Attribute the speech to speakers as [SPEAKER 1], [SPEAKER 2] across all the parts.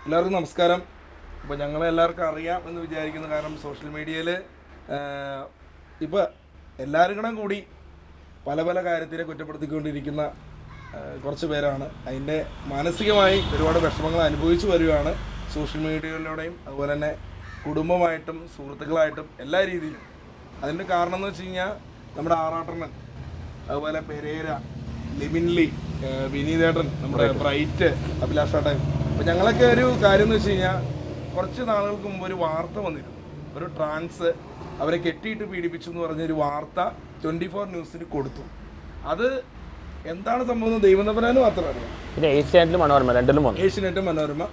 [SPEAKER 1] എല്ലാവർക്കും നമസ്കാരം. അപ്പോൾ ഞങ്ങളെല്ലാവർക്കും അറിയാം എന്ന് വിചാരിക്കുന്നു. കാരണം സോഷ്യൽ മീഡിയയിൽ ഇപ്പോൾ എല്ലാവരും കൂടി പല പല കാര്യത്തിനെ കുറ്റപ്പെടുത്തിക്കൊണ്ടിരിക്കുന്ന കുറച്ച് പേരാണ്. അതിൻ്റെ മാനസികമായി ഒരുപാട് വിഷമങ്ങൾ അനുഭവിച്ചു വരികയാണ് സോഷ്യൽ മീഡിയയിലൂടെയും അതുപോലെ തന്നെ കുടുംബമായിട്ടും സുഹൃത്തുക്കളായിട്ടും എല്ലാ രീതിയിലും. അതിൻ്റെ കാരണം എന്ന് വെച്ച് കഴിഞ്ഞാൽ നമ്മുടെ ആറാട്ടണ്ണൻ, അതുപോലെ പെരേര, ലിമിൻലി, വിനീതേട്ടൻ, നമ്മുടെ ബ്രൈറ്റ്, അഭിലാഷേട്ടൻ. അപ്പോൾ ഞങ്ങളൊക്കെ ഒരു കാര്യം എന്ന് വെച്ച് കഴിഞ്ഞാൽ കുറച്ച് നാളുകൾക്ക് മുമ്പ് ഒരു വാർത്ത വന്നിരുന്നു. ഒരു ട്രാൻസ് അവരെ കെട്ടിയിട്ട് പീഡിപ്പിച്ചു എന്ന് പറഞ്ഞൊരു വാർത്ത 24 ന്യൂസിന് കൊടുത്തു. അത് എന്താണ് സംഭവം ദൈവനപരാനും മാത്രം അറിയാം.
[SPEAKER 2] പിന്നെ ഏഷ്യാനെറ്റും
[SPEAKER 1] മനോരമ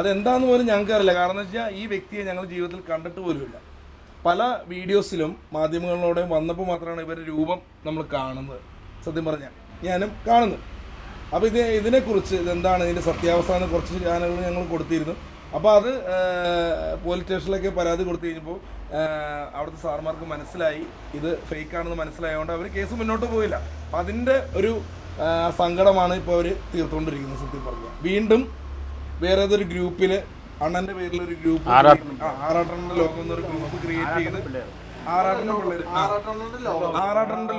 [SPEAKER 1] അതെന്താന്ന് പോലും ഞങ്ങൾക്ക് അറിയില്ല. കാരണം എന്ന് വെച്ചാൽ ഈ വ്യക്തിയെ ഞങ്ങൾ ജീവിതത്തിൽ കണ്ടിട്ട് പോലുമില്ല. പല വീഡിയോസിലും മാധ്യമങ്ങളിലൂടെ വന്നപ്പോൾ മാത്രമാണ് ഇവരുടെ രൂപം നമ്മൾ കാണുന്നത്. സത്യം പറഞ്ഞാൽ ഞാനും കാണുന്നു. അപ്പോൾ ഇതിനെക്കുറിച്ച് ഇതെന്താണ് ഇതിൻ്റെ സത്യാവസ്ഥ എന്ന് കുറച്ച് ചാനലുകൾ ഞങ്ങൾ കൊടുത്തിരുന്നു. അപ്പോൾ അത് പോലീസ് സ്റ്റേഷനിലേക്ക് പരാതി കൊടുത്തു കഴിഞ്ഞപ്പോൾ അവിടുത്തെ സാർമാർക്ക് മനസ്സിലായി ഇത് ഫേക്കാണെന്ന് മനസ്സിലായതുകൊണ്ട് അവർ കേസ് മുന്നോട്ട് പോയില്ല. അപ്പം അതിൻ്റെ ഒരു സങ്കടമാണ് ഇപ്പോൾ അവർ തീർത്തുകൊണ്ടിരിക്കുന്നത്. സത്യം പറഞ്ഞാൽ വീണ്ടും വേറെ ഏതൊരു ഗ്രൂപ്പിൽ അണ്ണൻ്റെ പേരിലൊരു ഗ്രൂപ്പ്, ആറാട്ടണ്ണൻ്റെ ലോകം എന്നൊരു ഗ്രൂപ്പ് ക്രിയേറ്റ് ചെയ്ത് ആറാട്ടണ്ണൻ്റെ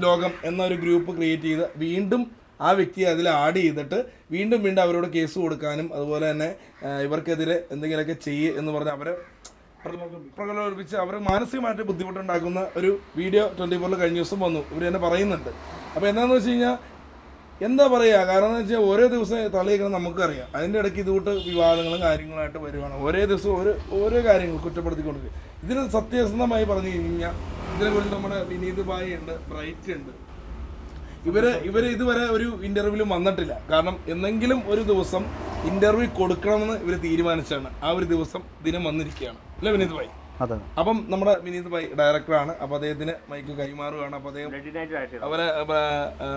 [SPEAKER 1] ലോകം എന്നൊരു ഗ്രൂപ്പ് ക്രിയേറ്റ് ചെയ്ത് വീണ്ടും ആ വ്യക്തിയെ അതിൽ ആഡ് ചെയ്തിട്ട് വീണ്ടും അവരോട് കേസ് കൊടുക്കാനും അതുപോലെ തന്നെ ഇവർക്കെതിരെ എന്തെങ്കിലുമൊക്കെ ചെയ്യുക എന്ന് പറഞ്ഞ് അവരെ പ്രകോപിപ്പിച്ച് അവർ മാനസികമായിട്ട് ബുദ്ധിമുട്ടുണ്ടാക്കുന്ന ഒരു വീഡിയോ 24 കഴിഞ്ഞ ദിവസം വന്നു. ഇവർ തന്നെ പറയുന്നുണ്ട്. അപ്പോൾ എന്താണെന്ന് വെച്ച് കഴിഞ്ഞാൽ എന്താ പറയുക, കാരണം എന്ന് വെച്ചാൽ ഓരോ ദിവസം തള്ളിയിരിക്കണം നമുക്കറിയാം. അതിൻ്റെ ഇടയ്ക്ക് ഇതുകൂട്ട് വിവാദങ്ങളും കാര്യങ്ങളായിട്ട് വരുവാണ്. ഓരോ ദിവസവും ഓരോ കാര്യങ്ങൾ കുറ്റപ്പെടുത്തിക്കൊണ്ടിരിക്കും. ഇതിന് സത്യസന്ധമായി പറഞ്ഞു കഴിഞ്ഞാൽ ഇതിനെക്കുറിച്ച് നമ്മുടെ വിനീത് ഭായി ഉണ്ട്, ബ്രൈറ്റ് ഉണ്ട്. ഇവര് ഇതുവരെ ഒരു ഇന്റർവ്യൂവിലും വന്നിട്ടില്ല. കാരണം എന്തെങ്കിലും ഒരു ദിവസം ഇന്റർവ്യൂ കൊടുക്കണമെന്ന് ഇവർ തീരുമാനിച്ചാണ് ആ ഒരു ദിനം വന്നിരിക്കുകയാണ് അല്ലേ വിനീത് ഭായി? അപ്പം നമ്മുടെ വിനീത് ഭായി ഡയറക്ടറാണ്. അപ്പോൾ അദ്ദേഹത്തിന് മൈക്ക് കൈമാറുകയാണ്. അപ്പോൾ അദ്ദേഹം അവരെ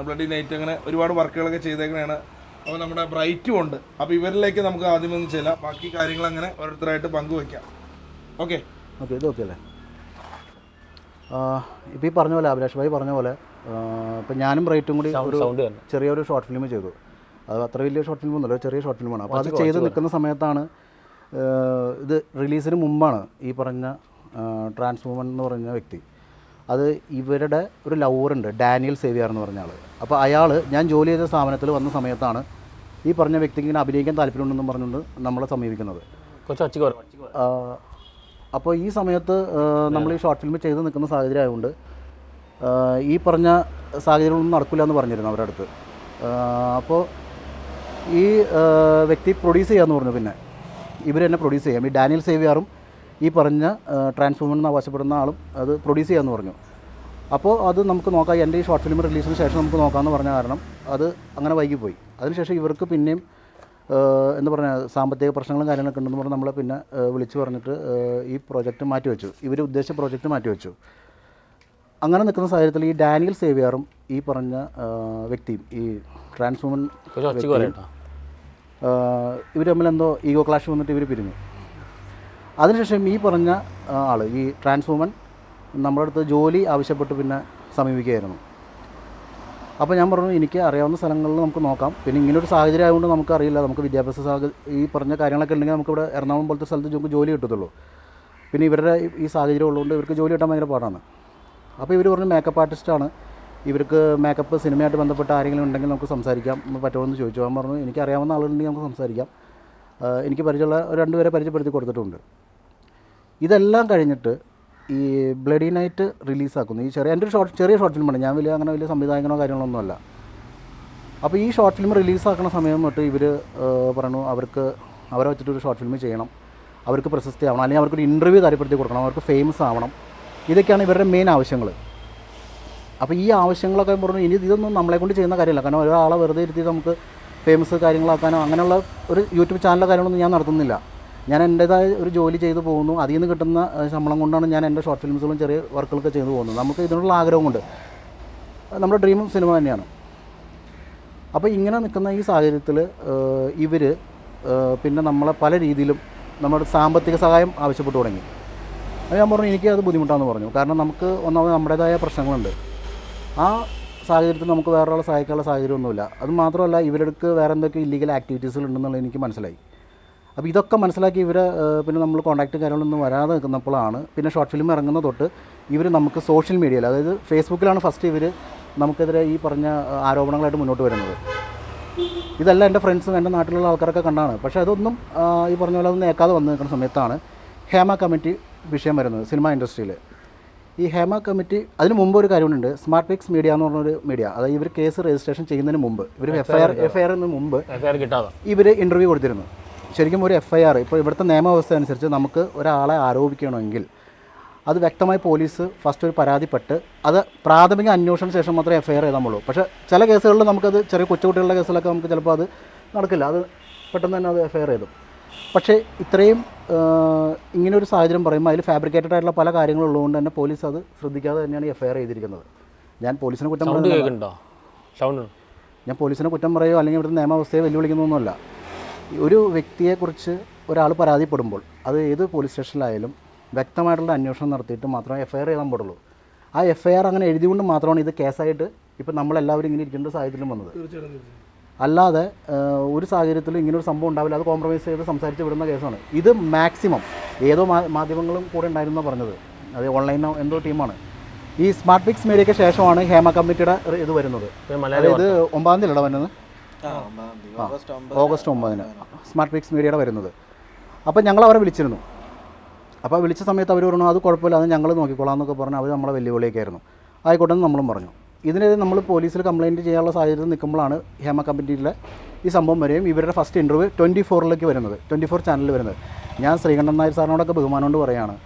[SPEAKER 1] ബ്ലഡി നൈറ്റ് അങ്ങനെ ഒരുപാട് വർക്കുകളൊക്കെ ചെയ്തേക്കണതാണ്. അപ്പോൾ നമ്മുടെ ബ്രൈറ്റും ഉണ്ട്. അപ്പോൾ ഇവരിലേക്ക് നമുക്ക് ആദ്യം ഒന്ന് ചെല്ലാം, ബാക്കി കാര്യങ്ങൾ അങ്ങനെ ഓരോരുത്തരായിട്ട് പങ്കുവയ്ക്കാം. ഓക്കെ
[SPEAKER 3] ഇത് ഓക്കെ അല്ലേ? ഇപ്പോൾ ഈ പറഞ്ഞ പോലെ അഭിലാഷ് ഭായി പറഞ്ഞ പോലെ ഇപ്പം ഞാനും ബ്രൈറ്റും കൂടി ഒരു ചെറിയൊരു ഷോർട്ട് ഫിലിം ചെയ്തു. അത് അത്ര വലിയ ഷോർട്ട് ഫിലിം ഒന്നുമല്ല, ചെറിയ ഷോർട്ട് ഫിലിമാണ്. അപ്പോൾ അത് ചെയ്ത് നിൽക്കുന്ന സമയത്താണ് ഇത് റിലീസിന് മുമ്പാണ് ഈ പറഞ്ഞ ട്രാൻസ്ഫോമൻ എന്ന് പറഞ്ഞ വ്യക്തി, അത് ഇവരുടെ ഒരു ലവറുണ്ട് ഡാനിയൽ സേവിയർ എന്ന് പറഞ്ഞ ആൾ. അപ്പോൾ അയാൾ ഞാൻ ജോലി ചെയ്ത സ്ഥാപനത്തിൽ വന്ന സമയത്താണ് ഈ പറഞ്ഞ വ്യക്തിക്ക് ഇങ്ങനെ അഭിനയിക്കാൻ താല്പര്യമുണ്ടെന്നും പറഞ്ഞുകൊണ്ട് നമ്മളെ സമീപിക്കുന്നത്. അപ്പോൾ ഈ സമയത്ത് നമ്മൾ ഈ ഷോർട്ട് ഫിലിം ചെയ്ത് നിൽക്കുന്ന സാഹചര്യം ആയതുകൊണ്ട് ഈ പറഞ്ഞ സാഹചര്യങ്ങളൊന്നും നടക്കില്ല എന്ന് പറഞ്ഞിരുന്നു അവരുടെ അടുത്ത്. അപ്പോൾ ഈ വ്യക്തി പ്രൊഡ്യൂസ് ചെയ്യാമെന്ന് പറഞ്ഞു. പിന്നെ ഇവർ തന്നെ പ്രൊഡ്യൂസ് ചെയ്യാം. ഈ ഡാനിയൽ സേവിയറും ഈ പറഞ്ഞ ട്രാൻസ്ഫോമൻ എന്ന് അവകാശപ്പെടുന്ന ആളും അത് പ്രൊഡ്യൂസ് ചെയ്യാമെന്ന് പറഞ്ഞു. അപ്പോൾ അത് നമുക്ക് നോക്കാം, എൻ്റെ ഈ ഷോർട്ട് ഫിലിം റിലീസിന് ശേഷം നമുക്ക് നോക്കാമെന്ന് പറഞ്ഞ കാരണം അത് അങ്ങനെ വൈകിപ്പോയി. അതിനുശേഷം ഇവർക്ക് പിന്നെയും എന്താ പറയുക സാമ്പത്തിക പ്രശ്നങ്ങളും കാര്യങ്ങളൊക്കെ ഉണ്ടെന്ന് പറഞ്ഞ് നമ്മളെ പിന്നെ വിളിച്ച് പറഞ്ഞിട്ട് ഈ പ്രോജക്റ്റ് മാറ്റിവെച്ചു. ഇവർ ഉദ്ദേശിച്ച പ്രോജക്റ്റ് മാറ്റിവെച്ചു. അങ്ങനെ നിൽക്കുന്ന സാഹചര്യത്തിൽ ഈ ഡാനിയൽ സേവിയറും ഈ പറഞ്ഞ വ്യക്തിയും ഈ ട്രാൻസ്ഫോമൻ ഇവർ തമ്മിൽ എന്തോ ഈഗോ ക്ലാഷ് വന്നിട്ട് ഇവർ പിരിഞ്ഞു. അതിനുശേഷം ഈ പറഞ്ഞ ആൾ ഈ ട്രാൻസ്ഫോമൻ നമ്മുടെ അടുത്ത് ജോലി ആവശ്യപ്പെട്ട് പിന്നെ സമീപിക്കുകയായിരുന്നു. അപ്പോൾ ഞാൻ പറഞ്ഞു എനിക്ക് അറിയാവുന്ന സ്ഥലങ്ങളിൽ നമുക്ക് നോക്കാം. പിന്നെ ഇങ്ങനൊരു സാഹചര്യം ആയതുകൊണ്ട് നമുക്കറിയില്ല, നമുക്ക് വിദ്യാഭ്യാസ ഈ പറഞ്ഞ കാര്യങ്ങളൊക്കെ ഉണ്ടെങ്കിൽ നമുക്കിവിടെ എറണാകുളം പോലത്തെ സ്ഥലത്ത് നമുക്ക് ജോലി കിട്ടത്തുള്ളൂ. പിന്നെ ഇവരുടെ ഈ സാഹചര്യം ഉള്ളതുകൊണ്ട് ഇവർക്ക് ജോലി കിട്ടാൻ ഭയങ്കര പാടാണ്. അപ്പോൾ ഇവർ പറഞ്ഞു മേക്കപ്പ് ആർട്ടിസ്റ്റാണ്, ഇവർക്ക് മേക്കപ്പ് സിനിമയായിട്ട് ബന്ധപ്പെട്ട ആരെങ്കിലും ഉണ്ടെങ്കിൽ നമുക്ക് സംസാരിക്കാം പറ്റുമെന്ന് ചോദിച്ചു. ഞാൻ പറഞ്ഞു എനിക്ക് അറിയാവുന്ന ആളുകളുണ്ടെങ്കിൽ നമുക്ക് സംസാരിക്കാം. എനിക്ക് പരിചയമുള്ള 2 പേരെ പരിചയപ്പെടുത്തി കൊടുത്തിട്ടുണ്ട്. ഇതെല്ലാം കഴിഞ്ഞിട്ട് ഈ ബ്ലഡി നൈറ്റ് റിലീസാക്കുന്നു. ഈ എൻ്റെ ഒരു ചെറിയ ഷോർട്ട് ഫിലിമാണ്. ഞാൻ അങ്ങനെ വലിയ സംവിധായകനോ കാര്യങ്ങളൊന്നുമല്ല. അപ്പോൾ ഈ ഷോർട്ട് ഫിലിം റിലീസാക്കുന്ന സമയം തൊട്ട് ഇവർ പറഞ്ഞു അവരെ വെച്ചിട്ടൊരു ഷോർട്ട് ഫിലിം ചെയ്യണം, അവർക്ക് പ്രശസ്തി ആവണം, അല്ലെങ്കിൽ അവർക്കൊരു ഇൻ്റർവ്യൂ താല്പര്യപ്പെടുത്തി കൊടുക്കണം, അവർക്ക് ഫേമസ് ആവണം. ഇതൊക്കെയാണ് ഇവരുടെ മെയിൻ ആവശ്യങ്ങൾ. അപ്പോൾ ഈ ആവശ്യങ്ങളൊക്കെ പറഞ്ഞു ഇതൊന്നും നമ്മളെ കൊണ്ട് ചെയ്യുന്ന കാര്യമല്ല. കാരണം ഒരാളെ വെറുതെ ഇരുത്തി നമുക്ക് ഫേമസ് കാര്യങ്ങളാക്കാനോ അങ്ങനെയുള്ള ഒരു യൂട്യൂബ് ചാനലോ കാര്യങ്ങളൊന്നും ഞാൻ നടത്തുന്നില്ല. ഞാൻ എൻ്റേതായ ഒരു ജോലി ചെയ്തു പോകുന്നു. അതിൽ നിന്ന് കിട്ടുന്ന ശമ്പളം കൊണ്ടാണ് ഞാൻ എൻ്റെ ഷോർട്ട് ഫിലിംസുകളും ചെറിയ വർക്കുകളൊക്കെ ചെയ്തു പോകുന്നത്. നമുക്ക് ഇതിനുള്ള ആഗ്രഹം കൊണ്ട് നമ്മുടെ ഡ്രീമും സിനിമ തന്നെയാണ്. അപ്പോൾ ഇങ്ങനെ നിൽക്കുന്ന ഈ സാഹചര്യത്തിൽ ഇവർ പിന്നെ നമ്മളെ പല രീതിയിലും നമ്മുടെ സാമ്പത്തിക സഹായം ആവശ്യപ്പെട്ടു തുടങ്ങി. അത് ഞാൻ പറഞ്ഞു എനിക്കത് ബുദ്ധിമുട്ടാണെന്ന് പറഞ്ഞു. കാരണം നമുക്ക് ഒന്നാമത് നമ്മുടേതായ പ്രശ്നങ്ങളുണ്ട്. ആ സാഹചര്യത്തിൽ നമുക്ക് വേറൊരാളെ സഹായിക്കാനുള്ള സാഹചര്യമൊന്നുമില്ല. അത് മാത്രമല്ല ഇവർക്ക് വേറെ എന്തൊക്കെ ഇല്ലീഗൽ ആക്ടിവിറ്റീസുകൾ ഉണ്ടെന്നുള്ളത് എനിക്ക് മനസ്സിലായി. അപ്പോൾ ഇതൊക്കെ മനസ്സിലാക്കി ഇവർ പിന്നെ നമ്മൾ കോൺടാക്റ്റ് കാര്യങ്ങളൊന്നും വരാതെ നിൽക്കുന്നപ്പോഴാണ് പിന്നെ ഷോർട്ട് ഫിലിം ഇറങ്ങുന്ന തൊട്ട് ഇവർ നമുക്ക് സോഷ്യൽ മീഡിയയിൽ, അതായത് ഫേസ്ബുക്കിലാണ് ഫസ്റ്റ് ഇവർ നമുക്കെതിരെ ഈ പറഞ്ഞ ആരോപണങ്ങളായിട്ട് മുന്നോട്ട് വരുന്നത്. ഇതെല്ലാം എൻ്റെ ഫ്രണ്ട്സും എൻ്റെ നാട്ടിലുള്ള ആൾക്കാരൊക്കെ കണ്ടാണ്. പക്ഷേ അതൊന്നും ഈ പറഞ്ഞ പോലെ അതൊന്നും ഏക്കാതെ വന്ന് നിൽക്കുന്ന സമയത്താണ് ഹേമ കമ്മിറ്റി വിഷയം വരുന്നത് സിനിമ ഇൻഡസ്ട്രിയിൽ. ഈ ഹേമ കമ്മിറ്റി അതിന് മുമ്പ് ഒരു കാര്യമുണ്ട്, സ്മാർട്ട് പിക്സ് മീഡിയ എന്ന് പറഞ്ഞൊരു മീഡിയ, അതായത് ഇവർ കേസ് രജിസ്ട്രേഷൻ ചെയ്യുന്നതിന് മുമ്പ് ഇവർ എഫ്ഐആറിന് മുമ്പ് ഇവർ ഇൻ്റർവ്യൂ കൊടുത്തിരുന്നു. ശരിക്കും ഒരു എഫ്ഐആർ ഇപ്പോൾ ഇവിടുത്തെ നിയമവ്യവസ്ഥ അനുസരിച്ച് നമുക്ക് ഒരാളെ ആരോപിക്കണമെങ്കിൽ അത് വ്യക്തമായി പോലീസ് ഫസ്റ്റ് ഒരു പരാതിപ്പെട്ട് അത് പ്രാഥമിക അന്വേഷണത്തിന് ശേഷം മാത്രമേ എഫ്ഐആർ എഴുതാമുള്ളൂ. പക്ഷേ ചില കേസുകളിൽ നമുക്കത് ചെറിയ കൊച്ചുകുട്ടികളുടെ കേസിലൊക്കെ നമുക്ക് ചിലപ്പോൾ അത് നടക്കില്ല, അത് പെട്ടെന്ന് തന്നെ അത് എഫ്ഐആർ എഴുതും. പക്ഷേ ഇത്രയും ഇങ്ങനൊരു സാഹചര്യം പറയുമ്പോൾ അതിൽ ഫാബ്രിക്കേറ്റഡ് ആയിട്ടുള്ള പല കാര്യങ്ങളുള്ളതുകൊണ്ട് തന്നെ പോലീസ് അത് ശ്രദ്ധിക്കാതെ തന്നെയാണ് എഫ്ഐആർ ചെയ്തിരിക്കുന്നത്. ഞാൻ പോലീസിനെ കുറ്റം പറയുന്നത്, ഞാൻ പോലീസിനെ കുറ്റം പറയുകയോ അല്ലെങ്കിൽ ഇവിടുത്തെ നിയമവ്യവസ്ഥയെ വെല്ലുവിളിക്കുന്നൊന്നുമല്ല. ഒരു വ്യക്തിയെക്കുറിച്ച് ഒരാൾ പരാതിപ്പെടുമ്പോൾ അത് ഏത് പോലീസ് സ്റ്റേഷനിലായാലും വ്യക്തമായിട്ടുള്ള അന്വേഷണം നടത്തിയിട്ട് മാത്രമേ എഫ്ഐആർ എഴുതാൻ പാടുള്ളൂ. ആ എഫ്ഐആർ അങ്ങനെ എഴുതിക്കൊണ്ട് മാത്രമാണ് ഇത് കേസായിട്ട് ഇപ്പം നമ്മളെല്ലാവരും ഇങ്ങനെ ഇരിക്കേണ്ട സാഹചര്യം വന്നത്. അല്ലാതെ ഒരു സാഹചര്യത്തിലും ഇങ്ങനൊരു സംഭവം ഉണ്ടാവില്ല, അത് കോംപ്രമൈസ് ചെയ്ത് സംസാരിച്ച് വിടുന്ന കേസാണ് ഇത്. മാക്സിമം ഏതോ മാധ്യമങ്ങളും കൂടെ ഉണ്ടായിരുന്ന പറഞ്ഞത്, അത് ഓൺലൈനോ എന്തോ ടീമാണ്. ഈ സ്മാർട്ട് പിക്സ് മീഡിയയ്ക്ക് ശേഷമാണ് ഹേമ കമ്മിറ്റിയുടെ ഇത് വരുന്നത്. അതായത് 9 തീയതിയിലാണ് വരുന്നത്, ഓഗസ്റ്റ് 9-ന് സ്മാർട്ട് പിക്സ് മീഡിയയുടെ വരുന്നത്. അപ്പോൾ ഞങ്ങൾ അവരെ വിളിച്ചിരുന്നു. അപ്പോൾ വിളിച്ച സമയത്ത് അവർ പറഞ്ഞു അത് കുഴപ്പമില്ല, അത് ഞങ്ങൾ നോക്കിക്കോളാം എന്നൊക്കെ പറഞ്ഞു. അവർ നമ്മളെ വെല്ലുവിളിയൊക്കെയായിരുന്നു. ആയിക്കോട്ടെ എന്ന് നമ്മളും പറഞ്ഞു. ഇതിനെതിരെ നമ്മൾ പോലീസിൽ കംപ്ലയിൻറ്റ് ചെയ്യാനുള്ള സാഹചര്യത്തിൽ നിൽക്കുമ്പോഴാണ് ഹേമ കമ്മിറ്റിയിലെ ഈ സംഭവം വരെയും ഇവരുടെ ഫസ്റ്റ് ഇൻ്റർവ്യൂ 24-ലേക്ക് വരുന്നത്, 24 ചാനലിൽ വരുന്നത്. ഞാൻ ശ്രീകണ്ഠൻ നായർ സാറിനോടൊക്കെ ബഹുമാനം കൊണ്ട് പറയുകയാണ്,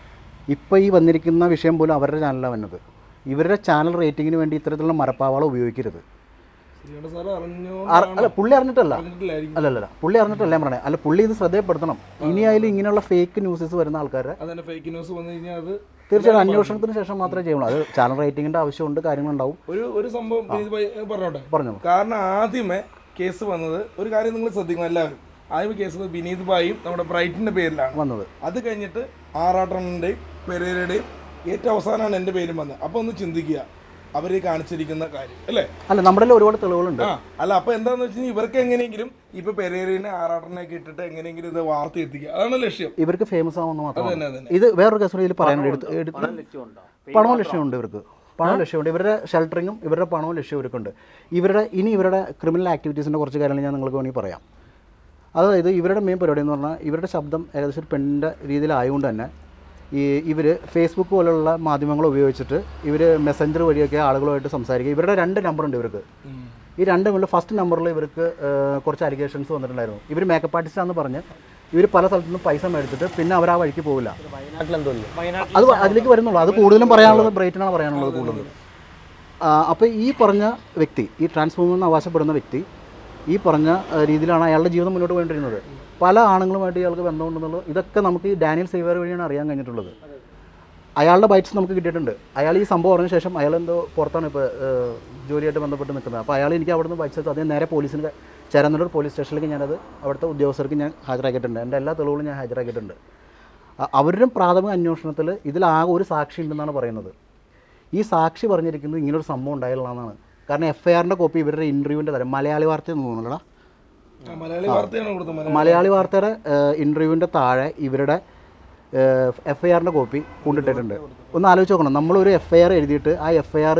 [SPEAKER 3] ഇപ്പോൾ ഈ വന്നിരിക്കുന്ന വിഷയം പോലും അവരുടെ ചാനലിലാണ് വന്നത്. ഇവരുടെ ചാനൽ റേറ്റിങ്ങിന് വേണ്ടി ഇത്തരത്തിലുള്ള മരപ്പാവാളം ഉപയോഗിക്കരുത്. അല്ല പുള്ളി അറിഞ്ഞിട്ടല്ല, അല്ലല്ല പുള്ളി അറിഞ്ഞിട്ടല്ല ഞാൻ പറഞ്ഞത്. അല്ല പുള്ളി ഇത് ശ്രദ്ധയപ്പെടുത്തണം. ഇനിയായാലും ഇങ്ങനെയുള്ള ഫേക്ക് ന്യൂസസ് വരുന്ന ആൾക്കാരെ തീർച്ചയായും അന്വേഷണത്തിന് ശേഷം മാത്രമേ ചെയ്യുള്ളൂ. അത് ചാനൽ റേറ്റിംഗിന്റെ ആവശ്യമുണ്ട്, കാര്യങ്ങളുണ്ടാവും.
[SPEAKER 1] ഒരു സംഭവം പറഞ്ഞു. കാരണം ആദ്യമേ കേസ് വന്നത് ഒരു കാര്യം നിങ്ങൾ ശ്രദ്ധിക്കണം എല്ലാവരും. ആദ്യമേ കേസ് വിനീത് ഭായിയും നമ്മുടെ ബ്രൈറ്റിന്റെ പേരിലാണ് വന്നത്. അത് കഴിഞ്ഞിട്ട് ആറാട്ടണ്ണന്റെയും പെരേരയുടെയും ഏറ്റവും അവസാനമാണ് എൻ്റെ പേരും വന്നത്. അപ്പോൾ ഒന്ന് ചിന്തിക്കുക അവര് കാണിച്ചിരിക്കുന്ന കാര്യം അല്ലേ.
[SPEAKER 3] അല്ല നമ്മുടെ ഒരുപാട് തെളിവുകളുണ്ട്.
[SPEAKER 1] അല്ല അപ്പൊ എന്താന്ന് വെച്ചാൽ ഇവർക്ക് എങ്ങനെയെങ്കിലും ഇപ്പൊ പെരേരനെ ആറാട്ടനെയൊക്കെ ഇട്ടിട്ട് എങ്ങനെയെങ്കിലും ഇത് വാർത്ത എത്തിക്കുക, അതാണ് ലക്ഷ്യം.
[SPEAKER 3] ഇവർക്ക് ഫേമസ് ആവുന്ന മാത്രം. ഇത് വേറൊരു കേസ് ഇതിൽ പറയാനുണ്ട്, പണവും ലക്ഷ്യമുണ്ട് ഇവർക്ക്. പണവും ലക്ഷ്യമുണ്ട്, ഇവരുടെ ഷെൽട്ടറിങ്ങും ഇവരുടെ പണവും ലക്ഷ്യം ഇവർക്കുണ്ട്. ഇവരുടെ ക്രിമിനൽ ആക്ടിവിറ്റീസിൻ്റെ കുറച്ച് കാര്യങ്ങൾ ഞാൻ നിങ്ങൾക്ക് വേണമെങ്കിൽ പറയാം. അതായത് ഇവരുടെ മെയിൻ പരിപാടി എന്ന് പറഞ്ഞാൽ ഇവരുടെ ശബ്ദം ഏകദേശം ഒരു പെണ്ണിൻ്റെ രീതിയിലായതുകൊണ്ട് തന്നെ ഇവർ ഫേസ്ബുക്ക് പോലുള്ള മാധ്യമങ്ങൾ ഉപയോഗിച്ചിട്ട് ഇവർ മെസ്സഞ്ചർ വഴിയൊക്കെ ആളുകളുമായിട്ട് സംസാരിക്കുക. ഇവരുടെ 2 നമ്പറുണ്ട് ഇവർക്ക്. ഈ 2 നമ്പറിൽ ഫസ്റ്റ് നമ്പറിൽ ഇവർക്ക് കുറച്ച് അലിഗേഷൻസ് വന്നിട്ടുണ്ടായിരുന്നു. ഇവർ മേക്കപ്പ് ആർട്ടിസ്റ്റാണെന്ന് പറഞ്ഞ് ഇവർ പല സ്ഥലത്തു നിന്നും പൈസ മേടിച്ചിട്ട് പിന്നെ അവർ ആ വഴിക്ക് പോകില്ല. അത് അതിലേക്ക് വരുന്നുള്ളൂ. അത് കൂടുതലും പറയാനുള്ളത് ബ്രൈറ്റിനാണ് പറയാനുള്ളത് കൂടുതലും. അപ്പോൾ ഈ പറഞ്ഞ വ്യക്തി, ഈ ട്രാൻസ്ഫോമർ എന്ന് അവകാശപ്പെടുന്ന വ്യക്തി ഈ പറഞ്ഞ രീതിയിലാണ് അയാളുടെ ജീവിതം മുന്നോട്ട് പോയിട്ടിരുന്നത്. പല ആണുങ്ങളുമായിട്ട് ഇയാൾക്ക് ബന്ധമുണ്ടെന്നുള്ളത് ഇതൊക്കെ നമുക്ക് ഈ ഡാനിയൽ സേവ്യർ വഴിയാണ് അറിയാൻ കഴിഞ്ഞിട്ടുള്ളത്. അയാളുടെ ബൈറ്റ്സ് നമുക്ക് കിട്ടിയിട്ടുണ്ട്. അയാൾ ഈ സംഭവം പറഞ്ഞ ശേഷം അയാൾ എന്തോ പുറത്താണ് ഇപ്പോൾ ജോലിയായിട്ട് ബന്ധപ്പെട്ട് നിൽക്കുന്നത്. അപ്പോൾ അയാൾ എനിക്ക് അവിടെ നിന്ന് ബൈറ്റ്സ് എടുത്ത് അദ്ദേഹം നേരെ പോലീസിന് ചേരാനല്ലൂർ പോലീസ് സ്റ്റേഷനിലേക്ക് ഞാനത് അവിടുത്തെ ഉദ്യോഗസ്ഥർക്ക് ഞാൻ ഹാജരാക്കിയിട്ടുണ്ട്. എൻ്റെ എല്ലാ തെളിവുകളും ഞാൻ ഹാജരാക്കിയിട്ടുണ്ട്. അവരുടെ പ്രാഥമിക അന്വേഷണത്തിൽ ഇതിലാകെ ഒരു സാക്ഷി ഉണ്ടെന്നാണ് പറയുന്നത്. ഈ സാക്ഷി പറഞ്ഞിരിക്കുന്നത് ഇങ്ങനൊരു സംഭവം ഉണ്ടായിട്ടുള്ളതാണ്. കാരണം FIRന്റെ കോപ്പി ഇവരുടെ ഇൻ്റർവ്യൂവിൻ്റെ തരം മലയാളി വാർത്തയെന്ന് തോന്നുന്നില്ലടാ, മലയാളി വാർത്തയുടെ ഇൻ്റർവ്യൂവിൻ്റെ താഴെ ഇവരുടെ FIRന്റെ കോപ്പി കൊണ്ടിട്ടിട്ടുണ്ട്. ഒന്ന് ആലോചിച്ച് നോക്കണം, നമ്മളൊരു FIR എഴുതിയിട്ട് ആ FIR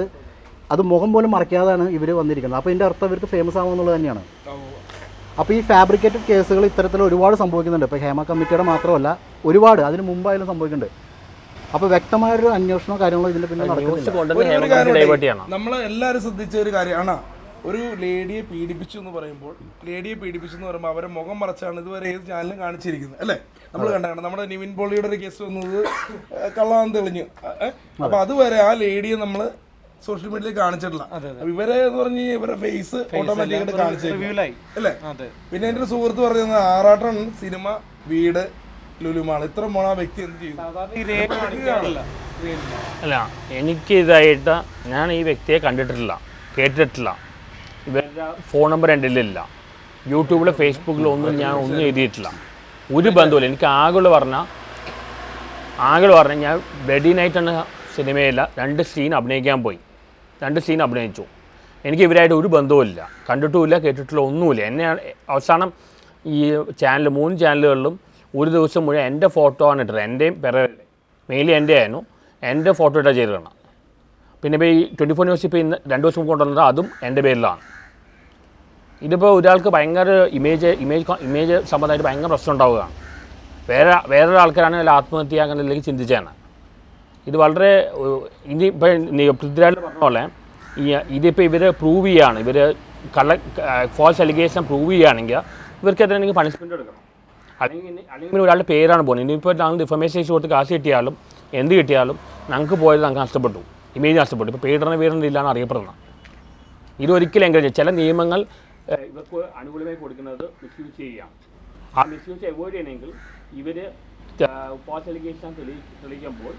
[SPEAKER 3] അത് മുഖം പോലും മറയ്ക്കാതാണ് ഇവർ വന്നിരിക്കുന്നത്. അപ്പോൾ ഇതിൻ്റെ അർത്ഥം ഇവർക്ക് ഫേമസ് ആവുമെന്നുള്ളത് തന്നെയാണ്. അപ്പോൾ ഈ ഫാബ്രിക്കേറ്റഡ് കേസുകൾ ഇത്തരത്തിൽ ഒരുപാട് സംഭവിക്കുന്നുണ്ട്. ഇപ്പോൾ ഹേമ കമ്മിറ്റിയുടെ മാത്രമല്ല, ഒരുപാട് അതിന് മുമ്പായാലും സംഭവിക്കുന്നുണ്ട്. അപ്പോൾ വ്യക്തമായൊരു അന്വേഷണമോ കാര്യങ്ങളോ ഇതിൻ്റെ പിന്നെ നടക്കുന്നില്ല.
[SPEAKER 1] നമ്മൾ എല്ലാവരും ശ്രദ്ധിച്ച ഒരു കാര്യമാണ്, ഒരു ലേഡിയെ പീഡിപ്പിച്ചു എന്ന് പറയുമ്പോൾ അവരെ മുഖം മറച്ചാണ് ഇതുവരെ ഏത് ചാനലും കാണിച്ചിരിക്കുന്നത് അല്ലേ. നമ്മൾ കണ്ടാണ് നമ്മുടെ നിവിൻ പോളിയുടെ ഒരു കേസ് വന്നത് കള്ളാന്ന് തെളിഞ്ഞു. അപ്പൊ അതുവരെ ആ ലേഡിയെ നമ്മൾ സോഷ്യൽ മീഡിയയിൽ കാണിച്ചിട്ടില്ല. ഇവരെ എന്ന് പറഞ്ഞ് ഇവരുടെ ഫേസ് ഓട്ടോമാറ്റിക്കായിട്ട് കാണിച്ചില്ല അല്ലേ. പിന്നെ എൻ്റെ ഒരു സുഹൃത്ത് പറഞ്ഞത് ആറാട്ടൻ സിനിമ, വീട്, ലുലുമാൾ, ഇത്ര മോണ വ്യക്തി എന്ത് ചെയ്യും?
[SPEAKER 2] അല്ല എനിക്ക് ഇതായിട്ട് ഞാൻ ഈ വ്യക്തിയെ കണ്ടിട്ടില്ല, കേട്ടിട്ടില്ല. ഇവരുടെ ഫോൺ നമ്പർ എൻ്റെ ഇല്ല. യൂട്യൂബിലോ ഫേസ്ബുക്കിലോ ഒന്നും ഞാൻ ഒന്നും എഴുതിയിട്ടില്ല. ഒരു ബന്ധവുമില്ല. എനിക്ക് ആകെ പറഞ്ഞാൽ ഞാൻ ബ്ലഡി നൈറ്റ് എന്ന സിനിമയില്ല 2 സീൻ അഭിനയിക്കാൻ പോയി. 2 സീൻ അഭിനയിച്ചു. എനിക്ക് ഇവരായിട്ട് ഒരു ബന്ധവുമില്ല, കണ്ടിട്ടുമില്ല, കേട്ടിട്ടില്ല, ഒന്നുമില്ല. എന്നെ അവസാനം ഈ ചാനൽ 3 ചാനലുകളിലും ഒരു ദിവസം മുഴുവൻ എൻ്റെ ഫോട്ടോ ആണ് ഇട്ടത്. എൻ്റെയും പെരയുടെ മെയിൻലി എൻ്റെ ആയിരുന്നു, എൻ്റെ ഫോട്ടോ ഇട്ടാണ് ചെയ്തതാണ്. പിന്നെ ഇപ്പോൾ ഈ 24 ന്യൂസ് ഇപ്പോൾ ഇന്ന് 2 ദിവസം കൊണ്ടുവന്നത് അതും എൻ്റെ പേരിലാണ്. ഇതിപ്പോൾ ഒരാൾക്ക് ഭയങ്കര ഇമേജ് സംബന്ധമായിട്ട് ഭയങ്കര പ്രശ്നം ഉണ്ടാവുകയാണ്. വേറൊരു ആൾക്കാരാണ് അതിൽ ആത്മഹത്യ അങ്ങനെയിലേക്ക് ചിന്തിച്ചാണ്. ഇത് വളരെ ഇനി ഇപ്പോൾ പൃഥ്വിരാജ് പറഞ്ഞ പോലെ ഇതിപ്പോൾ ഇവർ പ്രൂവ് ചെയ്യുകയാണ്, ഇവർ ഫോൾസ് അലിഗേഷൻ പ്രൂവ് ചെയ്യുകയാണെങ്കിൽ ഇവർക്കെതിരെ എനിക്ക് പണിഷ്മെൻറ്റ് എടുക്കണം. അല്ലെങ്കിൽ ഒരാളുടെ പേരാണ് പോകുന്നത്. ഇനിയിപ്പോൾ ഞങ്ങൾ ഡിഫമേഷൻ കേസ് കൊടുത്ത് കാശ് കിട്ടിയാലും എന്ത് കിട്ടിയാലും ഞങ്ങൾക്ക് പോയത് ഞങ്ങൾക്ക് നഷ്ടപ്പെട്ടു, ഇമേജ് നഷ്ടപ്പെട്ടു. ഇപ്പോൾ പേരിടണ ഇല്ലാന്ന് അറിയപ്പെടുന്നത്. ഇതൊരിക്കലും എൻകറേജ് ചില നിയമങ്ങൾ ഇവർക്ക് അനുകൂലമായി കൊടുക്കുന്നത് മിസ്യൂസ് ചെയ്യാം. ആ മിസ്യൂസ് അവോയ്ഡ് ചെയ്യണമെങ്കിൽ ഇവർ ഫോൾസ് അലിഗേഷൻ തെളിയിക്കുമ്പോൾ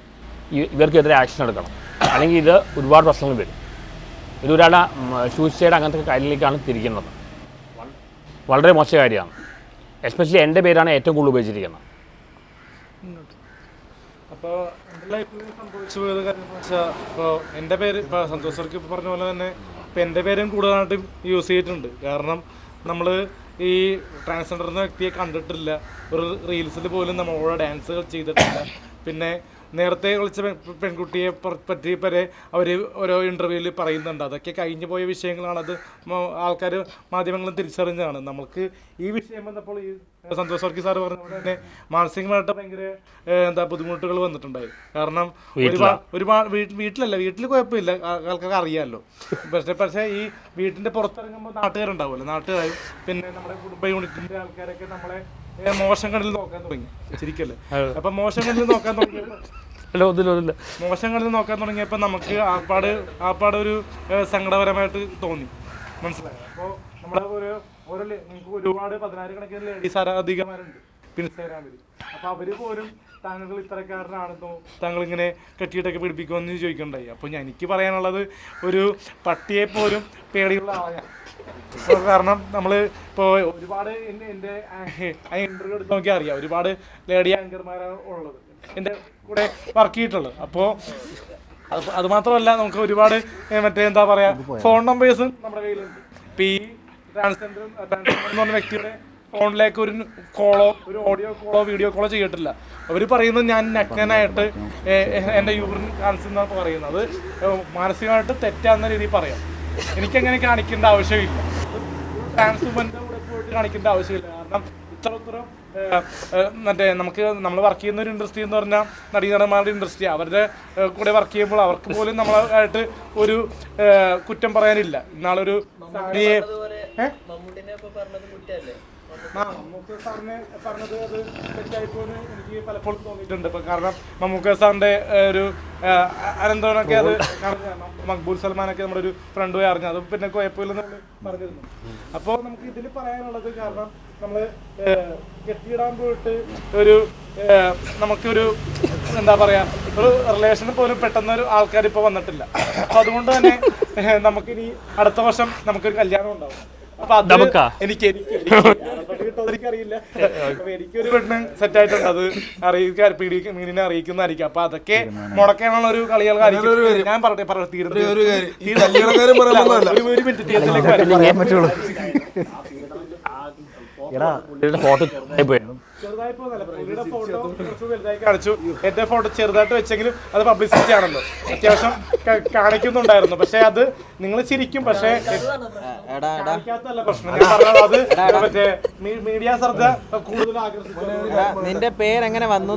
[SPEAKER 2] ഇവർക്കെതിരെ ആക്ഷൻ എടുക്കണം. അല്ലെങ്കിൽ ഇത് ഒരുപാട് പ്രശ്നങ്ങൾ വരും. ഇതൊരാളുടെ സൂയിസൈഡ് അങ്ങനത്തെ കാര്യങ്ങളിലേക്കാണ് തിരിക്കുന്നത്. വളരെ മോശം കാര്യമാണ്. എസ്പെഷ്യലി എൻ്റെ പേരാണ് ഏറ്റവും കൂടുതൽ ഉപയോഗിച്ചിരിക്കുന്നത്.
[SPEAKER 4] അപ്പോൾ എൻ്റെ ലൈഫിൽ സംഭവിച്ചു പോയത് കാര്യം എന്ന് വെച്ചാൽ, ഇപ്പോൾ എൻ്റെ പേര് ഇപ്പോൾ സന്തോഷ് സാർക്ക് ഇപ്പോൾ പറഞ്ഞ പോലെ തന്നെ ഇപ്പോൾ എൻ്റെ പേരും കൂടുതലായിട്ടും യൂസ് ചെയ്തിട്ടുണ്ട്. കാരണം നമ്മൾ ഈ ട്രാൻസ്ജെൻഡർ എന്ന വ്യക്തിയെ കണ്ടിട്ടില്ല, ഒരു റീൽസിൽ പോലും നമ്മളോട് ഡാൻസുകൾ ചെയ്തിട്ടില്ല. പിന്നെ നേരത്തെ കളിച്ച പെൺകുട്ടിയെ പറ്റി വരെ അവർ ഓരോ ഇൻ്റർവ്യൂവിൽ പറയുന്നുണ്ട്. അതൊക്കെ കഴിഞ്ഞു പോയ വിഷയങ്ങളാണത്. ആൾക്കാർ മാധ്യമങ്ങളും തിരിച്ചറിഞ്ഞതാണ്. നമുക്ക് ഈ വിഷയം വന്നപ്പോൾ ഈ സന്തോഷ് വർക്കി സാറ് പറഞ്ഞ പോലെ തന്നെ മാനസികമായിട്ട് ഭയങ്കര ബുദ്ധിമുട്ടുകൾ വന്നിട്ടുണ്ടായി. കാരണം ഒരുപാട് വീട്ടിലല്ല, വീട്ടിൽ കുഴപ്പമില്ല, ആൾക്കാർക്ക് അറിയാമല്ലോ. പക്ഷേ ഈ വീട്ടിൻ്റെ പുറത്തിറങ്ങുമ്പോൾ നാട്ടുകാരുണ്ടാവുമല്ലോ, നാട്ടുകാരും പിന്നെ നമ്മുടെ കുടുംബ യൂണിറ്റിൻ്റെ ആൾക്കാരൊക്കെ നമ്മളെ മോശം കണ്ണിൽ നോക്കാൻ തുടങ്ങി. ശരിക്കല്ലേ? അപ്പം മോശം കണ്ണിൽ നോക്കാൻ തുടങ്ങിയപ്പോൾ നമുക്ക് ആപ്പാട് ഒരു സങ്കടപരമായിട്ട് തോന്നി. മനസ്സിലായോ? അപ്പോൾ നമ്മുടെ നിങ്ങൾക്ക് ഒരുപാട് 10,000 കണക്കിന് ലേഡീസ് അധികമാരുണ്ട് ഇൻസ്റ്റാഗ്രാമിൽ. അപ്പോൾ അവർ പോലും താങ്കൾ ഇത്തരക്കാരനാണെന്നോ താങ്കൾ ഇങ്ങനെ കെട്ടിയിട്ടൊക്കെ പിടിപ്പിക്കുമെന്ന് ചോദിക്കണ്ടായി. അപ്പോൾ എനിക്ക് പറയാനുള്ളത്, ഒരു പട്ടിയെ പോലും പേടിയുള്ള ആളാണ്. കാരണം നമ്മൾ ഇപ്പോൾ ഒരുപാട് എൻ്റെ ഇൻ്റർവ്യൂ എടുത്ത് നോക്കിയാൽ അറിയാം, ഒരുപാട് ലേഡി ആങ്കർമാരാണ് ഉള്ളത് എൻ്റെ കൂടെ വർക്ക് ചെയ്തിട്ടുള്ളത്. അപ്പോൾ അത് മാത്രമല്ല, നമുക്ക് ഒരുപാട് എന്താ പറയുക ഫോൺ നമ്പേഴ്സും നമ്മുടെ കയ്യിലുണ്ട്. ഇപ്പോൾ ഈ ട്രാൻസ്ജെൻഡർ എന്ന് പറഞ്ഞ വ്യക്തിയുടെ ഫോണിലേക്ക് ഒരു കോളോ ഒരു ഓഡിയോ കോളോ വീഡിയോ കോളോ ചെയ്തിട്ടില്ല. അവർ പറയുന്നത് ഞാൻ നഗ്നനായിട്ട് എൻ്റെ യൂറിൻ കാണിച്ചെന്നാണ് പറയുന്നത്. മാനസികമായിട്ട് തെറ്റാന്ന രീതിയിൽ പറയാം. എനിക്കങ്ങനെ കാണിക്കേണ്ട ആവശ്യമില്ല, ട്രാൻസ്വുമൻ്റെ കൂടെ പോയിട്ട് കാണിക്കേണ്ട ആവശ്യമില്ല. കാരണം ഇത്രയും നമ്മൾ വർക്ക് ചെയ്യുന്ന ഒരു ഇൻഡസ്ട്രി എന്ന് പറഞ്ഞാൽ നടീനടന്മാരുടെ ഇൻഡസ്ട്രി. അവരുടെ കൂടെ വർക്ക് ചെയ്യുമ്പോൾ അവർക്ക് പോലും നമ്മളായിട്ട് ഒരു കുറ്റം പറയാനില്ല. ഇന്നാളൊരു മമ്മൂക്ക സാറിനെ പറഞ്ഞത് അത് തെറ്റായിപ്പോന്ന് എനിക്ക് പലപ്പോഴും തോന്നിയിട്ടുണ്ട്. ഇപ്പം കാരണം മമ്മൂക്ക സാറിൻ്റെ ഒരു അനന്തരനൊക്കെ അത് മക്ബൂൽ സൽമാനൊക്കെ നമ്മുടെ ഒരു ഫ്രണ്ട് പോയി അറിഞ്ഞു. അത് പിന്നെ കുഴപ്പമില്ലെന്ന് നമ്മൾ പറഞ്ഞിരുന്നു. അപ്പോൾ നമുക്ക് ഇതിൽ പറയാനുള്ളത്, കാരണം നമ്മൾ കെട്ടിയിടാൻ പോയിട്ട് നമുക്കൊരു എന്താ പറയുക ഒരു റിലേഷന് പോലും പെട്ടെന്നൊരു ആൾക്കാർ ഇപ്പോൾ വന്നിട്ടില്ല. അപ്പോൾ അതുകൊണ്ട് തന്നെ നമുക്കിനി അടുത്ത വർഷം നമുക്കൊരു കല്യാണം ഉണ്ടാവും. അപ്പൊ അത് എനിക്കറിയില്ല, എനിക്കൊരു പെണ്ണ് സെറ്റ് ആയിട്ടുണ്ട്. അത് മീനിനെ അറിയിക്കുന്നതായിരിക്കും. അപ്പൊ അതൊക്കെ മുടക്കാനുള്ള ഒരു കളികളായിരിക്കും. ഞാൻ കാണിച്ചു. എന്റെ ഫോട്ടോ ചെറുതായിട്ട് വെച്ചെങ്കിലും അത് പബ്ലിസിറ്റി ആണല്ലോ, അത്യാവശ്യം കാണിക്കുന്നുണ്ടായിരുന്നു. പക്ഷെ അത് നിങ്ങൾ ചിരിക്കും, പക്ഷെ കാണിക്കാത്തല്ല പ്രശ്നം. ഞാൻ പറഞ്ഞത് അത് മറ്റേ മീഡിയ ശ്രദ്ധ കൂടുതൽ ആകർഷിച്ചു.
[SPEAKER 5] നിന്റെ പേരെങ്ങനെ വന്നു?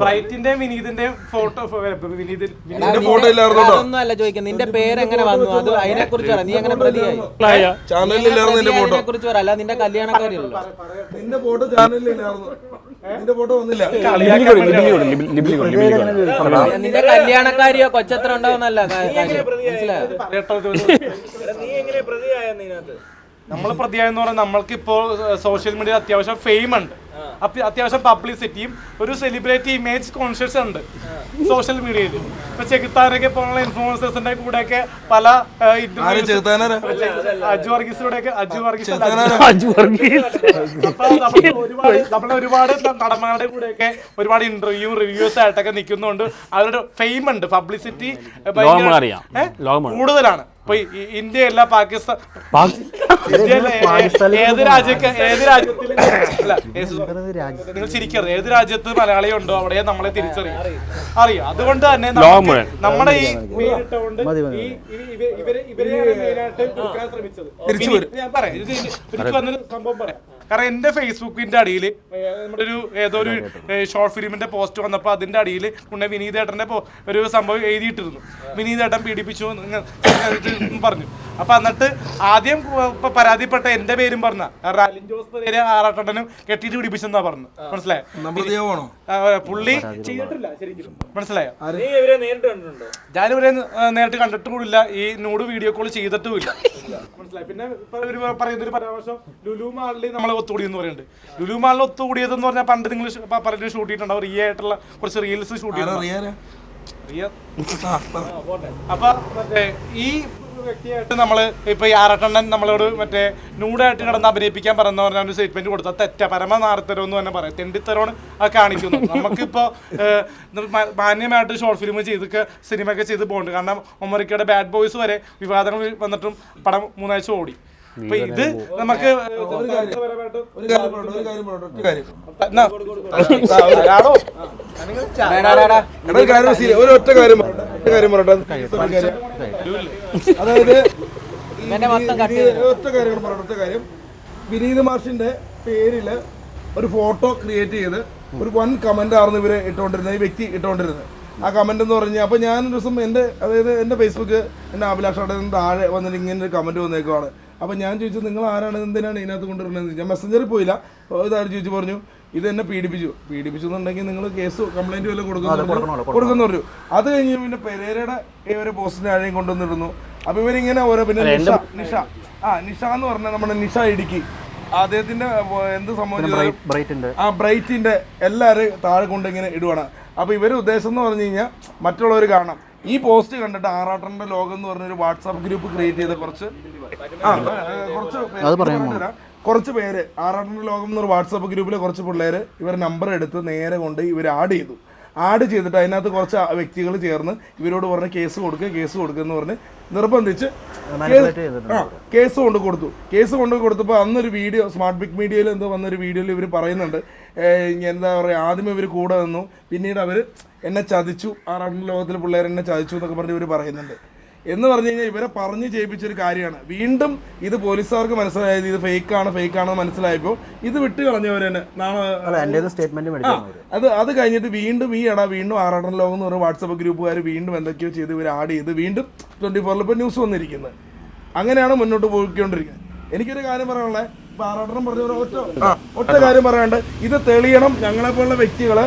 [SPEAKER 4] ബ്രൈറ്റിന്റെ വിനീതിന്റെ ഫോട്ടോ
[SPEAKER 5] അതൊന്നും അല്ല ചോദിക്കുന്നത്. നിന്റെ പേരെങ്ങനെ വന്നു? അത് അതിനെ കുറിച്ച് പറ. നീ എങ്ങനെ പ്രതിയായി? അതിനെ കുറിച്ച് പറ. അല്ല നിന്റെ കല്യാണക്കാരിയല്ലോ.
[SPEAKER 1] നിന്റെ ഫോട്ടോ ചാനലിലായിരുന്നു, നിന്റെ ഫോട്ടോ വന്നില്ല.
[SPEAKER 5] നിന്റെ കല്യാണക്കാരിയോ കൊച്ചത്ര ഉണ്ടാവുന്നല്ല മനസ്സിലായോ?
[SPEAKER 4] നമ്മൾ പ്രതിയായെന്ന് പറഞ്ഞാൽ നമ്മൾക്കിപ്പോൾ സോഷ്യൽ മീഡിയ അത്യാവശ്യം ഫെയിം ഉണ്ട്, അത്യാവശ്യം പബ്ലിസിറ്റിയും ഒരു സെലിബ്രിറ്റി ഇമേജ് കോൺഷ്യസ് ഉണ്ട് സോഷ്യൽ മീഡിയയിൽ. ഇപ്പൊ ചെകുത്താനൊക്കെ പോലുള്ള ഇൻഫ്ലുവൻസേഴ്സിന്റെ കൂടെയൊക്കെ പല അജു വർഗീസിലൂടെയൊക്കെ നമ്മളൊരുപാട് നടന്മാരുടെ കൂടെയൊക്കെ ഒരുപാട് ഇന്റർവ്യൂ റിവ്യൂസ് ആയിട്ടൊക്കെ നിൽക്കുന്നുണ്ട്. അവരുടെ ഫെയിം ഉണ്ട്, പബ്ലിസിറ്റി കൂടുതലാണ്. ഇപ്പൊ ഇന്ത്യ അല്ല പാകിസ്ഥാൻ ഏത് രാജ്യത്തിലും നിങ്ങൾ ചിരിക്കരുത്. ഏത് രാജ്യത്ത് മലയാളി ഉണ്ടോ അവിടെ നമ്മളെ തിരിച്ചറിയാം, അറിയാം. അതുകൊണ്ട് തന്നെ നമ്മുടെ ഈ പേരിട്ടുകൊണ്ട് ഇവരെയാണ് മെയിനായിട്ട് കൊടുക്കാൻ ശ്രമിച്ചത്. ഞാൻ പറയാം, എനിക്ക് വന്നൊരു സംഭവം പറയാം. കാരണം എന്റെ ഫേസ്ബുക്കിന്റെ അടിയിൽ നമ്മുടെ ഏതോ ഒരു ഷോർട്ട് ഫിലിമിന്റെ പോസ്റ്റ് വന്നപ്പോൾ അതിന്റെ അടിയിൽ വിനീതേട്ടന്റെ ഒരു സംഭവം എഴുതിയിട്ടിരുന്നു. വിനീതേട്ടൻ പീഡിപ്പിച്ചു എന്ന് പറഞ്ഞു. അപ്പൊ എന്നിട്ട് ആദ്യം പരാതിപ്പെട്ട എന്റെ പേരും പറഞ്ഞ റാലിൻ ജോസ് പേര് ആറാട്ടനും കെട്ടിട്ട് പിടിപ്പിച്ചെന്നാ പറഞ്ഞു. മനസ്സിലായോ? പുള്ളി ചെയ്തിട്ടില്ല ശരിക്കും. മനസ്സിലായോ? ഞാനിവരെ നേരിട്ട് കണ്ടിട്ടും കൂടില്ല, ഈ നൂഡ് വീഡിയോ കോൾ ചെയ്തിട്ടുമില്ല. മനസ്സിലായി. പിന്നെ ഇവര് പറയുന്നൊരു പരാമർശം ലുലു മാളിൽ നമ്മളെ ഒത്തുകൂടി എന്ന് പറയുന്നുണ്ട്. ലുലു മാളിൽ ഒത്തുകൂടിയതെന്ന് പറഞ്ഞാൽ പണ്ട് നിങ്ങൾ പലരും ഷൂട്ട് ചെയ്തിട്ടുണ്ടാവും, റിയ ആയിട്ടുള്ള കുറച്ച് റീൽസ് ഷൂട്ട് ചെയ്തിട്ടുണ്ട്. അപ്പൊ മറ്റേ ഈ വ്യക്തിയായിട്ട് നമ്മള് ഇപ്പൊ ഈ ആറട്ടണ്ണൻ നമ്മളോട് മറ്റേ നൂഡായിട്ട് കിടന്ന് അഭിനയിപ്പിക്കാൻ പറയുന്ന പറഞ്ഞ ഒരു സ്റ്റേറ്റ്മെന്റ് കൊടുത്താൽ തെറ്റ പരമനാർത്തരം എന്ന് തന്നെ പറയാം. തെണ്ടിത്തരമാണ് അത് കാണിക്കുന്നത്. നമുക്കിപ്പോ മാന്യമായിട്ട് ഷോർട്ട് ഫിലിം ചെയ്തൊക്കെ സിനിമയൊക്കെ ചെയ്ത് പോകുന്നുണ്ട്. കാരണം ഒമറിക്കയുടെ ബാഡ് ബോയ്സ് വരെ വിവാദങ്ങൾ വന്നിട്ടും പടം 3 ആഴ്ച ഓടി. അപ്പൊ ഇത് നമുക്ക്
[SPEAKER 1] ഒരൊറ്റ കാര്യം അതായത് ഒറ്റ കാര്യം വിനീത് മാഷിന്റെ പേരില് ഒരു ഫോട്ടോ ക്രിയേറ്റ് ചെയ്ത് ഒരു 1 കമന്റ് ആയിരുന്നു ഇവര് ഇട്ടുകൊണ്ടിരുന്നത്, ഈ വ്യക്തി ഇട്ടുകൊണ്ടിരുന്നത്. ആ കമന്റ് എന്ന് പറഞ്ഞാൽ അപ്പോൾ ഞാനൊരു ദിവസം എൻ്റെ ഫേസ്ബുക്ക് എൻ്റെ അഭിലാഷയുടെ താഴെ വന്നിട്ട് ഇങ്ങനെ ഒരു കമന്റ് വന്നേക്കുവാണ്. അപ്പോൾ ഞാൻ ചോദിച്ചു, നിങ്ങൾ ആരാണ്, എന്തിനാണ് ഇതിനകത്ത് കൊണ്ടുവരുന്നത്? ഞാൻ മെസ്സഞ്ചറിൽ പോയില്ല, ഇതാരും ചോദിച്ചു പറഞ്ഞു ഇത് എന്നെ പീഡിപ്പിച്ചു എന്നുണ്ടെങ്കിൽ നിങ്ങൾ കേസ് കംപ്ലൈന്റ് വല്ലതും കൊടുക്കുന്നു പറഞ്ഞു. അത് കഴിഞ്ഞ് പിന്നെ പെരേരയുടെ ഒരു പോസ്റ്റിന് ആഴെയും കൊണ്ടുവന്നിരുന്നു. അപ്പോൾ ഇവരിങ്ങനെ ഓരോ പിന്നെ നിഷ എന്ന് പറഞ്ഞാൽ നമ്മുടെ നിഷ ഇടുക്കി അദ്ദേഹത്തിന്റെ എന്ത് സംഭവിച്ചത് ബ്രൈറ്റിന്റെ എല്ലാവരും താഴെ കൊണ്ട് ഇങ്ങനെ ഇടുവാണ്. അപ്പോൾ ഇവരുടെ ഉദ്ദേശം എന്ന് പറഞ്ഞു കഴിഞ്ഞാൽ മറ്റുള്ളവർ കാണാം. ഈ പോസ്റ്റ് കണ്ടിട്ട് ആറാട്ടന്റെ ലോകം എന്ന് പറഞ്ഞൊരു വാട്സാപ്പ് ഗ്രൂപ്പ് ക്രിയേറ്റ് ചെയ്ത കുറച്ച് പേര് ആറാട്ടന്റെ ലോകം എന്നൊരു വാട്സാപ്പ് ഗ്രൂപ്പിലെ കുറച്ച് പിള്ളേര് ഇവരുടെ നമ്പർ എടുത്ത് നേരെ കൊണ്ട് ഇവർ ആഡ് ചെയ്തിട്ട് അതിനകത്ത് കുറച്ച് വ്യക്തികൾ ചേർന്ന് ഇവരോട് പറഞ്ഞ് കേസ് കൊടുക്കുക എന്ന് പറഞ്ഞ് നിർബന്ധിച്ച് കേസ് കൊണ്ട് കൊടുത്തപ്പോൾ അന്നൊരു വീഡിയോ സ്മാർട്ട് ബിഗ് മീഡിയയിൽ എന്തോ വന്നൊരു വീഡിയോയിൽ ഇവർ പറയുന്നുണ്ട്, എന്താ പറയുക, ആദ്യം ഇവർ കൂടെ നിന്നു, പിന്നീട് അവർ എന്നെ ചതിച്ചു, ആറാട്ടൻ്റെ ലോകത്തിലെ പിള്ളേർ എന്നെ ചതിച്ചു എന്നൊക്കെ പറഞ്ഞ് ഇവർ പറയുന്നുണ്ട്. എന്ന് പറഞ്ഞു കഴിഞ്ഞാൽ ഇവരെ പറഞ്ഞ് ചെയ്യിപ്പിച്ചൊരു കാര്യമാണ്. വീണ്ടും ഇത് പോലീസുകാർക്ക് മനസ്സിലായത് ഇത് ഫേക്കാണെന്ന് മനസ്സിലായപ്പോൾ ഇത് വിട്ട് കളഞ്ഞവർ തന്നെ അത് കഴിഞ്ഞിട്ട് വീണ്ടും ആറാട്ടൻ ലോകം എന്ന് പറഞ്ഞ വാട്സപ്പ് ഗ്രൂപ്പുകാർ വീണ്ടും എന്തൊക്കെയോ ചെയ്ത് ഇവർ ആഡ് ചെയ്ത് വീണ്ടും 24 ഇപ്പോൾ ന്യൂസ് വന്നിരിക്കുന്നത്. അങ്ങനെയാണ് മുന്നോട്ട് പോയിക്കൊണ്ടിരിക്കുന്നത്. എനിക്കൊരു കാര്യം പറയാനുള്ളത്, ആറാട്ടൻ പറഞ്ഞ ഒറ്റ കാര്യം പറയാണ്ട്, ഇത് തെളിയണം. ഞങ്ങളെപ്പോലുള്ള വ്യക്തികളെ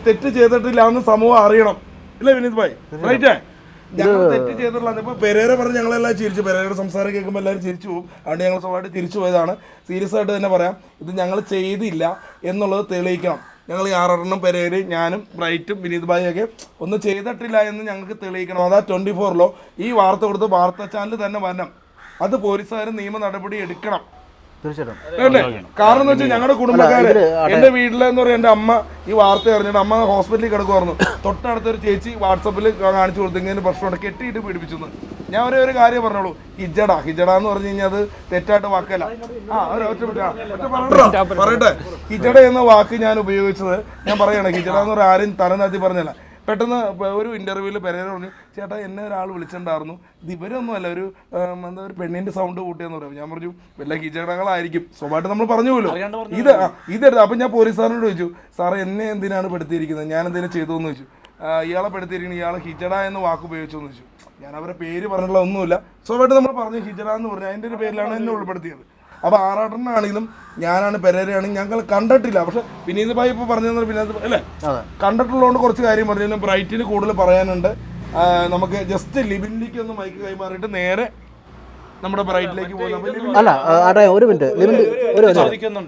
[SPEAKER 1] തെറ്റ് ചെയ്തിട്ടില്ല എന്ന് സമൂഹം അറിയണം. ഇല്ല വിനീത് ഭായ്, റൈറ്റേ? ഞങ്ങൾ തെറ്റ് ചെയ്തിട്ടുള്ള ഇപ്പൊ പെരേര പറഞ്ഞ് ഞങ്ങളെല്ലാം ചിരിച്ചു. പെരേരയുടെ സംസാരം കേൾക്കുമ്പോൾ എല്ലാവരും തിരിച്ചു പോകും. അതുകൊണ്ട് ഞങ്ങൾ സ്വഭാവമായിട്ട് തിരിച്ചു പോയതാണ്. സീരിയസ് ആയിട്ട് തന്നെ പറയാം, ഇത് ഞങ്ങൾ ചെയ്തില്ല എന്നുള്ളത് തെളിയിക്കണം. ഞങ്ങൾ ഈ ആറെണ്ണം പെരേര്, ഞാനും ബ്രൈറ്റും വിനീത് ഭായിയൊക്കെ ഒന്നും ചെയ്തിട്ടില്ല എന്ന് ഞങ്ങൾക്ക് തെളിയിക്കണം. അതാ 24 ഈ വാർത്ത കൊടുത്ത് വാർത്താ ചാനൽ തന്നെ വരണം. അത് പോലീസുകാർ നിയമ നടപടി എടുക്കണം. കാരണം എന്ന് വെച്ചാൽ ഞങ്ങളുടെ കുടുംബക്കാര്, എന്റെ വീട്ടിലെന്ന് പറയുന്നത് എന്റെ അമ്മ ഈ വാർത്ത അറിഞ്ഞിട്ട് അമ്മ ഹോസ്പിറ്റലിൽ കിടക്കുമായിരുന്നു. തൊട്ടടുത്തൊരു ചേച്ചി വാട്സപ്പിൽ കാണിച്ചു കൊടുത്തു, ഇങ്ങനെ പ്രശ്നമുണ്ട്, കെട്ടിയിട്ട് പീഡിപ്പിച്ചു. ഞാൻ ഒരു കാര്യം പറഞ്ഞോളൂ, ഹിജഡ എന്ന് പറഞ്ഞു കഴിഞ്ഞാൽ അത് തെറ്റായിട്ട് വാക്കല്ല. പറയട്ടെ, ഹിജഡ എന്ന വാക്ക് ഞാൻ ഉപയോഗിച്ചത്, ഞാൻ പറയണേ, ഹിജഡ എന്ന് പറഞ്ഞാൽ ആരും തലനാത്തി പറഞ്ഞല്ല. പെട്ടെന്ന് ഒരു ഇന്റർവ്യൂവിൽ പെരേര പറഞ്ഞു, ചേട്ടാ എന്നെ ഒരാൾ വിളിച്ചിട്ടുണ്ടായിരുന്നു, ഇത് ഇവരൊന്നുമല്ല, ഒരു പെണ്ണിന്റെ സൗണ്ട് കൂട്ടിയെന്ന് പറയും. ഞാൻ പറഞ്ഞു വല്ല ഹിജഡകളായിരിക്കും, സ്വഭാവമായിട്ട് നമ്മൾ പറഞ്ഞു പോലും ഇതെടുത്ത്. അപ്പം ഞാൻ പോലീസുകാരനോട് ചോദിച്ചു, സാറേ എന്നെ എന്തിനാണ് പെടുത്തിയിരിക്കുന്നത്, ഞാൻ എന്തെങ്കിലും ചെയ്തു എന്ന് ചോദിച്ചു. ഇയാളെ പെടുത്തിയിരിക്കുന്നത് ഇയാളെ ഹിജഡ എന്ന വാക്ക് ഉപയോഗിച്ചു എന്ന് ചോദിച്ചു. ഞാൻ അവരെ പേര് പറഞ്ഞിട്ടുള്ള ഒന്നുമില്ല, സ്വഭാവമായിട്ട് നമ്മൾ പറഞ്ഞു ഹിജഡ എന്ന് പറഞ്ഞു, അതിൻ്റെ ഒരു പേരിലാണ് എന്നെ ഉൾപ്പെടുത്തിയത്. അപ്പോൾ ആറാട്ടനാണെങ്കിലും ഞാനാണ് പെരേരയാണെങ്കിലും ഞങ്ങൾ കണ്ടിട്ടില്ല. പക്ഷെ വിനീത് ഭായി ഇപ്പോൾ പറഞ്ഞു വിനീത് അല്ലേ കണ്ടിട്ടുള്ളതുകൊണ്ട് കുറച്ച് കാര്യം പറഞ്ഞു. ബ്രൈറ്റിന് കൂടുതൽ പറയാനുണ്ട്. നമുക്ക് ജസ്റ്റ് ലിബിനിലേക്ക് ഒന്ന് മൈക്ക് കൈമാറിയിട്ട് നേരെ നമ്മുടെ ബ്രൈറ്റിലേക്ക് പോകുന്നു.
[SPEAKER 3] അല്ല ഒരു മിനിറ്റ് ചോദിക്കുന്നുണ്ട്.